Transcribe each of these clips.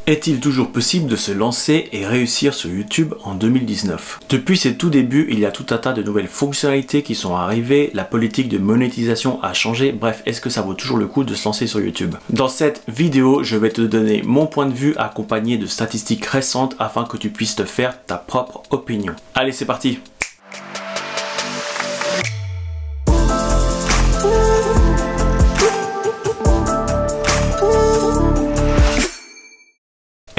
Est-il toujours possible de se lancer et réussir sur YouTube en 2019? Depuis ses tout débuts, il y a tout un tas de nouvelles fonctionnalités qui sont arrivées, la politique de monétisation a changé, bref, est-ce que ça vaut toujours le coup de se lancer sur YouTube? Dans cette vidéo, je vais te donner mon point de vue accompagné de statistiques récentes afin que tu puisses te faire ta propre opinion. Allez, c'est parti!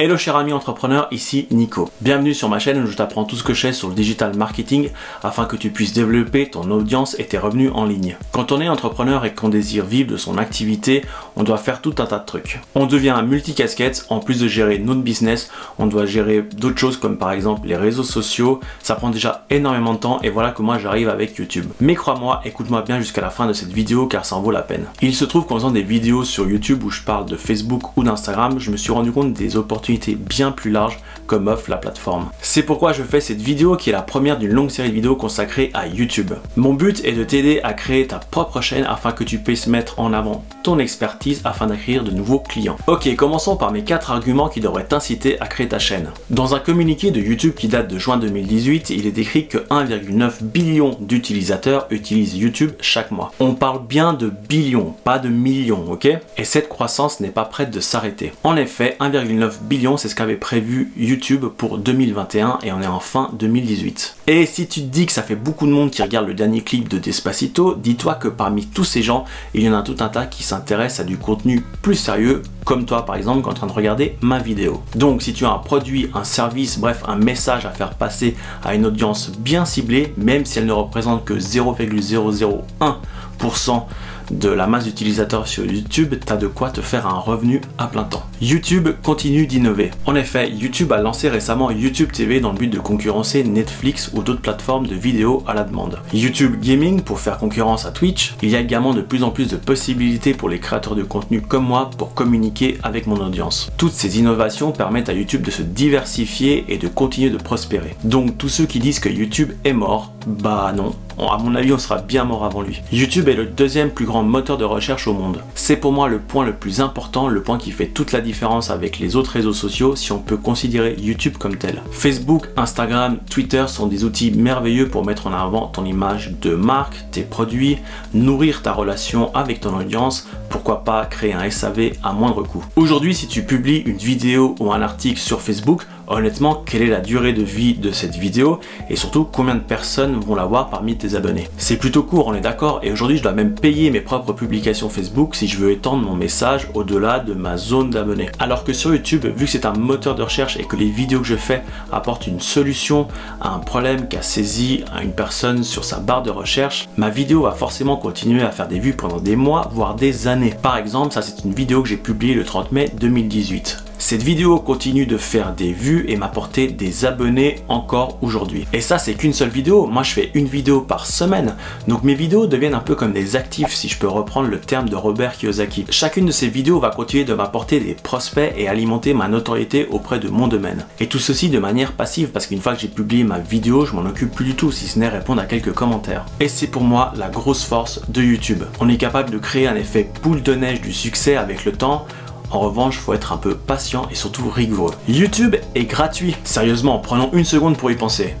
Hello cher ami entrepreneur, ici Nico. Bienvenue sur ma chaîne où je t'apprends tout ce que je sais sur le digital marketing afin que tu puisses développer ton audience et tes revenus en ligne. Quand on est entrepreneur et qu'on désire vivre de son activité, on doit faire tout un tas de trucs. On devient un multicasquette, en plus de gérer notre business, on doit gérer d'autres choses comme par exemple les réseaux sociaux. Ça prend déjà énormément de temps et voilà que moi j'arrive avec YouTube. Mais crois-moi, écoute-moi bien jusqu'à la fin de cette vidéo car ça en vaut la peine. Il se trouve qu'en faisant des vidéos sur YouTube où je parle de Facebook ou d'Instagram, je me suis rendu compte des opportunités bien plus larges comme offre la plateforme. C'est pourquoi je fais cette vidéo qui est la première d'une longue série de vidéos consacrée à YouTube. Mon but est de t'aider à créer ta propre chaîne afin que tu puisses mettre en avant ton expertise afin d'acquérir de nouveaux clients. Ok, commençons par mes 4 arguments qui devraient t'inciter à créer ta chaîne. Dans un communiqué de YouTube qui date de juin 2018, il est écrit que 1,9 billion d'utilisateurs utilisent YouTube chaque mois. On parle bien de billions, pas de millions, ok? Et cette croissance n'est pas prête de s'arrêter. En effet, 1,9 billion, c'est ce qu'avait prévu YouTube pour 2021 et on est en fin 2018. Et si tu te dis que ça fait beaucoup de monde qui regarde le dernier clip de Despacito, dis-toi que parmi tous ces gens, il y en a tout un tas qui s'intéressent à du contenu plus sérieux, comme toi par exemple qui est en train de regarder ma vidéo. Donc si tu as un produit, un service, bref un message à faire passer à une audience bien ciblée, même si elle ne représente que 0,001% de la masse d'utilisateurs sur YouTube, tu as de quoi te faire un revenu à plein temps. YouTube continue d'innover. En effet, YouTube a lancé récemment YouTube TV dans le but de concurrencer Netflix ou d'autres plateformes de vidéos à la demande. YouTube Gaming pour faire concurrence à Twitch. Il y a également de plus en plus de possibilités pour les créateurs de contenu comme moi pour communiquer avec mon audience. Toutes ces innovations permettent à YouTube de se diversifier et de continuer de prospérer. Donc tous ceux qui disent que YouTube est mort, bah non. À mon avis, on sera bien mort avant lui. YouTube est le deuxième plus grand moteur de recherche au monde. C'est pour moi le point le plus important, le point qui fait toute la différence avec les autres réseaux sociaux si on peut considérer YouTube comme tel. Facebook, Instagram, Twitter sont des outils merveilleux pour mettre en avant ton image de marque, tes produits, nourrir ta relation avec ton audience, pourquoi pas créer un SAV à moindre coût. Aujourd'hui, si tu publies une vidéo ou un article sur Facebook, honnêtement, quelle est la durée de vie de cette vidéo et surtout combien de personnes vont la voir parmi tes abonnés? C'est plutôt court, on est d'accord, et aujourd'hui je dois même payer mes propres publications Facebook si je veux étendre mon message au-delà de ma zone d'abonnés. Alors que sur YouTube, vu que c'est un moteur de recherche et que les vidéos que je fais apportent une solution à un problème qu'a saisi une personne sur sa barre de recherche, ma vidéo va forcément continuer à faire des vues pendant des mois, voire des années. Par exemple, ça c'est une vidéo que j'ai publiée le 30 mai 2018. Cette vidéo continue de faire des vues et m'apporter des abonnés encore aujourd'hui. Et ça, c'est qu'une seule vidéo. Moi, je fais une vidéo par semaine. Donc mes vidéos deviennent un peu comme des actifs, si je peux reprendre le terme de Robert Kiyosaki. Chacune de ces vidéos va continuer de m'apporter des prospects et alimenter ma notoriété auprès de mon domaine. Et tout ceci de manière passive, parce qu'une fois que j'ai publié ma vidéo, je m'en occupe plus du tout, si ce n'est répondre à quelques commentaires. Et c'est pour moi la grosse force de YouTube. On est capable de créer un effet boule de neige du succès avec le temps. En revanche, il faut être un peu patient et surtout rigoureux. YouTube est gratuit. Sérieusement, prenons une seconde pour y penser.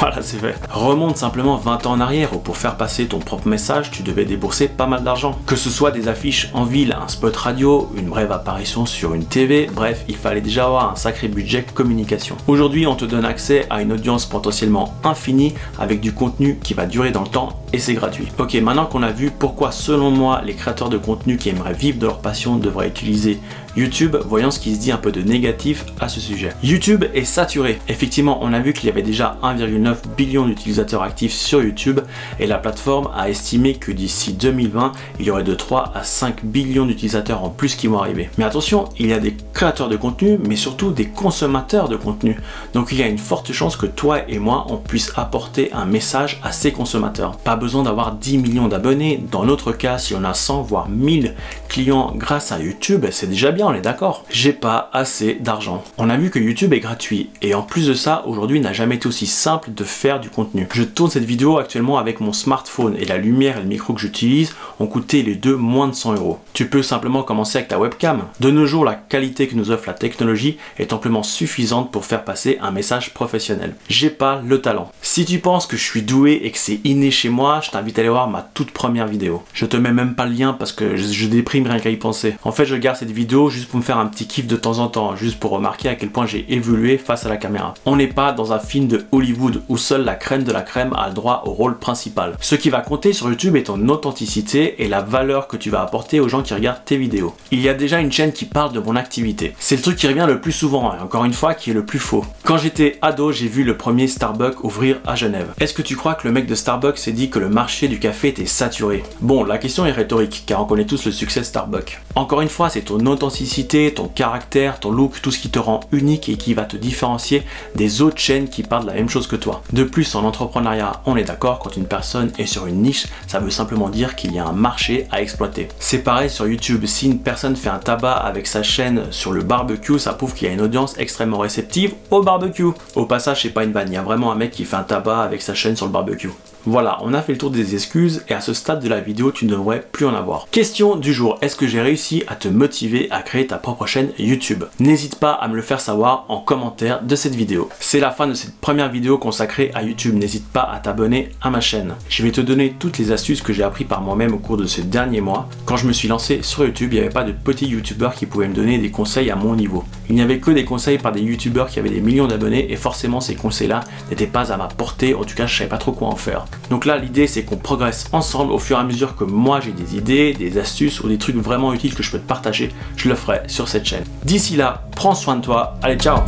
Voilà, c'est fait. Remonte simplement 20 ans en arrière où pour faire passer ton propre message, tu devais débourser pas mal d'argent. Que ce soit des affiches en ville, un spot radio, une brève apparition sur une TV, bref, il fallait déjà avoir un sacré budget communication. Aujourd'hui, on te donne accès à une audience potentiellement infinie avec du contenu qui va durer dans le temps et c'est gratuit. Ok, maintenant qu'on a vu pourquoi selon moi les créateurs de contenu qui aimeraient vivre de leur passion devraient utiliser YouTube, voyons ce qui se dit un peu de négatif à ce sujet. YouTube est saturé. Effectivement, on a vu qu'il y avait déjà 1,9 billion d'utilisateurs actifs sur YouTube et la plateforme a estimé que d'ici 2020, il y aurait de 3 à 5 billions d'utilisateurs en plus qui vont arriver. Mais attention, il y a des créateurs de contenu, mais surtout des consommateurs de contenu. Donc il y a une forte chance que toi et moi, on puisse apporter un message à ces consommateurs. Pas besoin d'avoir 10 millions d'abonnés. Dans notre cas, si on a 100 voire 1000 clients grâce à YouTube, c'est déjà bien. On est d'accord. J'ai pas assez d'argent. On a vu que YouTube est gratuit et en plus de ça, aujourd'hui n'a jamais été aussi simple de faire du contenu. Je tourne cette vidéo actuellement avec mon smartphone et la lumière et le micro que j'utilise ont coûté les deux moins de 100 €. Tu peux simplement commencer avec ta webcam. De nos jours, la qualité que nous offre la technologie est amplement suffisante pour faire passer un message professionnel. J'ai pas le talent. Si tu penses que je suis doué et que c'est inné chez moi, je t'invite à aller voir ma toute première vidéo. Je te mets même pas le lien parce que je déprime rien qu'à y penser. En fait, je garde cette vidéo juste pour me faire un petit kiff de temps en temps, juste pour remarquer à quel point j'ai évolué face à la caméra. On n'est pas dans un film de Hollywood où seule la crème de la crème a le droit au rôle principal. Ce qui va compter sur YouTube est ton authenticité et la valeur que tu vas apporter aux gens qui regardent tes vidéos. Il y a déjà une chaîne qui parle de mon activité. C'est le truc qui revient le plus souvent et encore une fois qui est le plus faux. Quand j'étais ado, j'ai vu le premier Starbucks ouvrir à Genève. Est-ce que tu crois que le mec de Starbucks s'est dit que le marché du café était saturé? Bon, la question est rhétorique car on connaît tous le succès de Starbucks. Encore une fois, c'est ton authenticité, ton caractère, ton look, tout ce qui te rend unique et qui va te différencier des autres chaînes qui parlent de la même chose que toi. De plus, en entrepreneuriat, on est d'accord, quand une personne est sur une niche, ça veut simplement dire qu'il y a un marché à exploiter. C'est pareil sur YouTube, si une personne fait un tabac avec sa chaîne sur le barbecue, ça prouve qu'il y a une audience extrêmement réceptive au barbecue. Au passage, c'est pas une vanne, il y a vraiment un mec qui fait un tabac avec sa chaîne sur le barbecue. Voilà, on a fait le tour des excuses et à ce stade de la vidéo, tu ne devrais plus en avoir. Question du jour, est-ce que j'ai réussi à te motiver à créer ta propre chaîne YouTube? N'hésite pas à me le faire savoir en commentaire de cette vidéo. C'est la fin de cette première vidéo consacrée à YouTube, n'hésite pas à t'abonner à ma chaîne. Je vais te donner toutes les astuces que j'ai appris par moi-même au cours de ces derniers mois. Quand je me suis lancé sur YouTube, il n'y avait pas de petits youtubeurs qui pouvaient me donner des conseils à mon niveau. Il n'y avait que des conseils par des youtubeurs qui avaient des millions d'abonnés et forcément ces conseils-là n'étaient pas à ma portée, en tout cas je savais pas trop quoi en faire. Donc là, l'idée, c'est qu'on progresse ensemble au fur et à mesure que moi j'ai des idées, des astuces ou des trucs vraiment utiles que je peux te partager, je le ferai sur cette chaîne. D'ici là, prends soin de toi. Allez, ciao!